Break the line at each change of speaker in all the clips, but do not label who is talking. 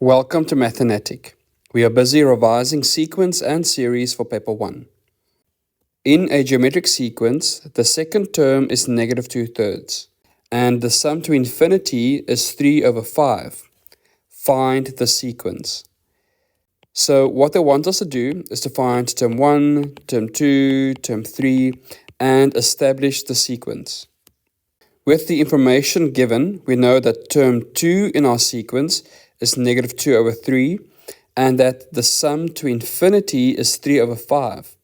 Welcome to Mathenatic. We are busy revising sequence and series for paper 1. In a geometric sequence, the second term is negative 2/3, and the sum to infinity is 3/5. Find the sequence. So what they want us to do is to find term 1, term 2, term 3, and establish the sequence. With the information given, we know that term 2 in our sequence is negative 2/3, and that the sum to infinity is 3/5.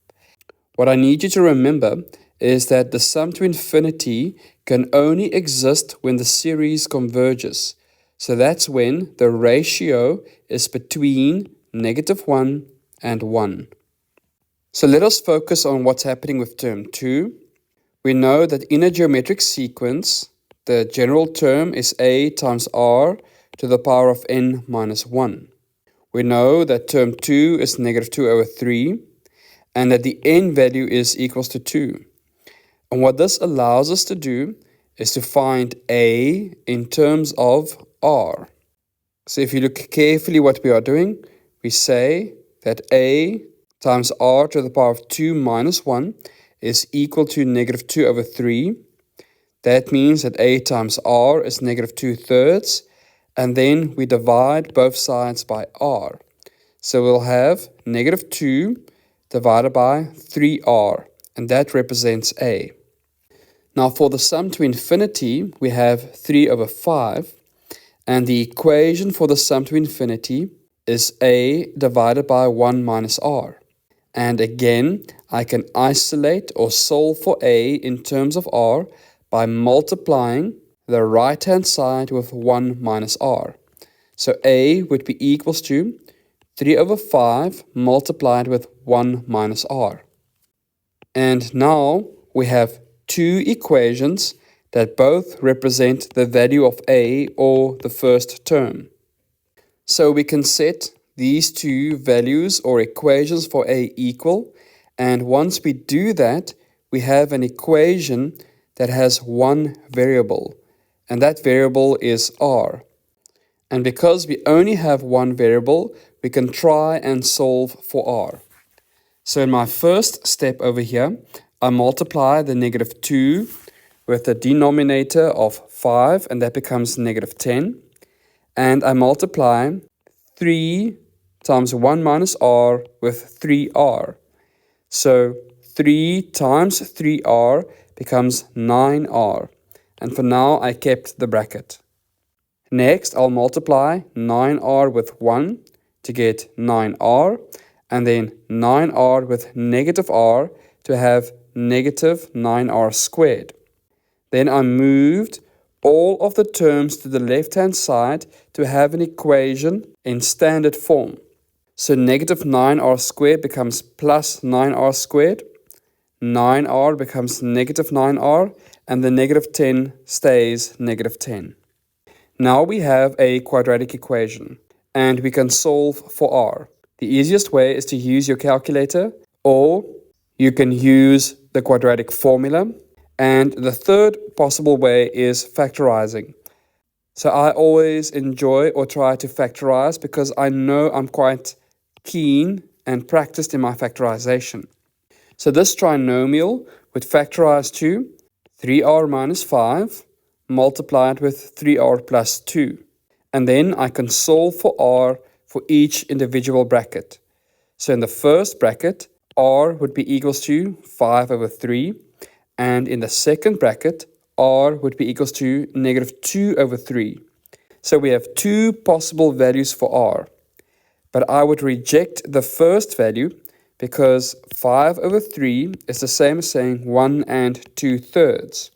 What I need you to remember is that the sum to infinity can only exist when the series converges. So that's when the ratio is between -1 and 1. So let us focus on what's happening with term 2. We know that in a geometric sequence, the general term is a times r to the power of n minus 1. We know that term 2 is negative 2/3, and that the n value is equals to 2. And what this allows us to do is to find a in terms of r. So if you look carefully what we are doing, we say that a times r to the power of 2 minus 1 is equal to negative 2/3. That means that a times r is negative 2/3, and then we divide both sides by r. So we'll have negative 2 divided by 3r, and that represents a. Now for the sum to infinity, we have 3/5, and the equation for the sum to infinity is a divided by 1 minus r. And again, I can isolate or solve for a in terms of r by multiplying the right-hand side with 1 minus r. So a would be equals to 3/5 multiplied with 1 minus r. And now we have two equations that both represent the value of a, or the first term. So we can set these two values or equations for a equal, and once we do that, we have an equation that has one variable, and that variable is r. And because we only have one variable, we can try and solve for r. So in my first step over here, I multiply the negative 2 with the denominator of 5, and that becomes negative 10. And I multiply 3 times 1 minus r with 3r. So 3 times 3r becomes 9r. And for now, I kept the bracket. Next, I'll multiply 9r with 1 to get 9r, and then 9r with negative r to have negative 9r squared. Then I moved all of the terms to the left-hand side to have an equation in standard form. So negative 9r squared becomes plus 9r squared, 9r becomes negative 9r, and the negative 10 stays negative 10. Now we have a quadratic equation, and we can solve for r. The easiest way is to use your calculator, or you can use the quadratic formula. And the third possible way is factorizing. So I always enjoy or try to factorize because I know I'm quite keen and practiced in my factorization. So this trinomial would factorize to 3r minus 5 multiplied with 3r plus 2. And then I can solve for r for each individual bracket. So in the first bracket, r would be equals to 5/3. And in the second bracket, r would be equals to negative 2/3. So we have two possible values for r. But I would reject the first value because 5/3 is the same as saying 1 2/3.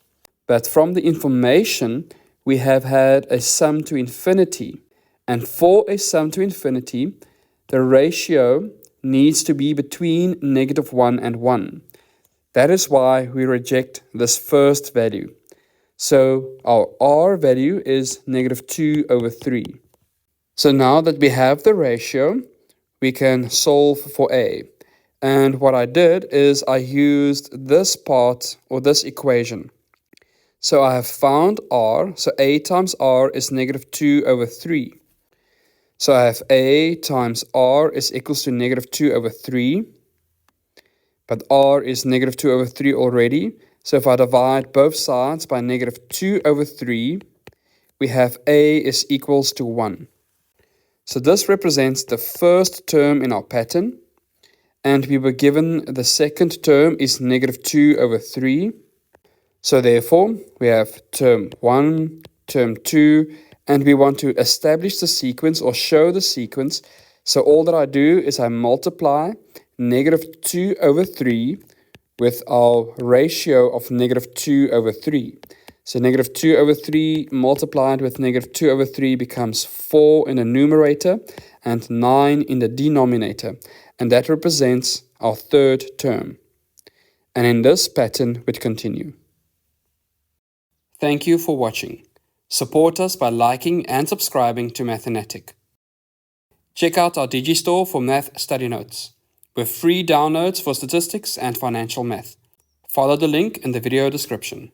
But from the information, we have had a sum to infinity. And for a sum to infinity, the ratio needs to be between -1 and 1. That is why we reject this first value. So our r value is -2/3. So now that we have the ratio, we can solve for a. And what I did is I used this part, or this equation. So I have found r, so a times r is -2/3. So I have a times r is equals to negative 2 over 3. But r is negative 2 over 3 already. So if I divide both sides by negative 2 over 3, we have a is equals to 1. So this represents the first term in our pattern. And we were given the second term is negative 2 over 3. So therefore, we have term 1, term 2, and we want to establish the sequence or show the sequence. So all that I do is I multiply negative 2 over 3 with our ratio of negative 2 over 3. So negative 2 over 3 multiplied with negative 2 over 3 becomes 4 in the numerator and 9 in the denominator. And that represents our third term. And in this pattern, we'd continue. Thank you for watching. Support us by liking and subscribing to Mathenatic. Check out our Digistore for math study notes, with free downloads for statistics and financial math. Follow the link in the video description.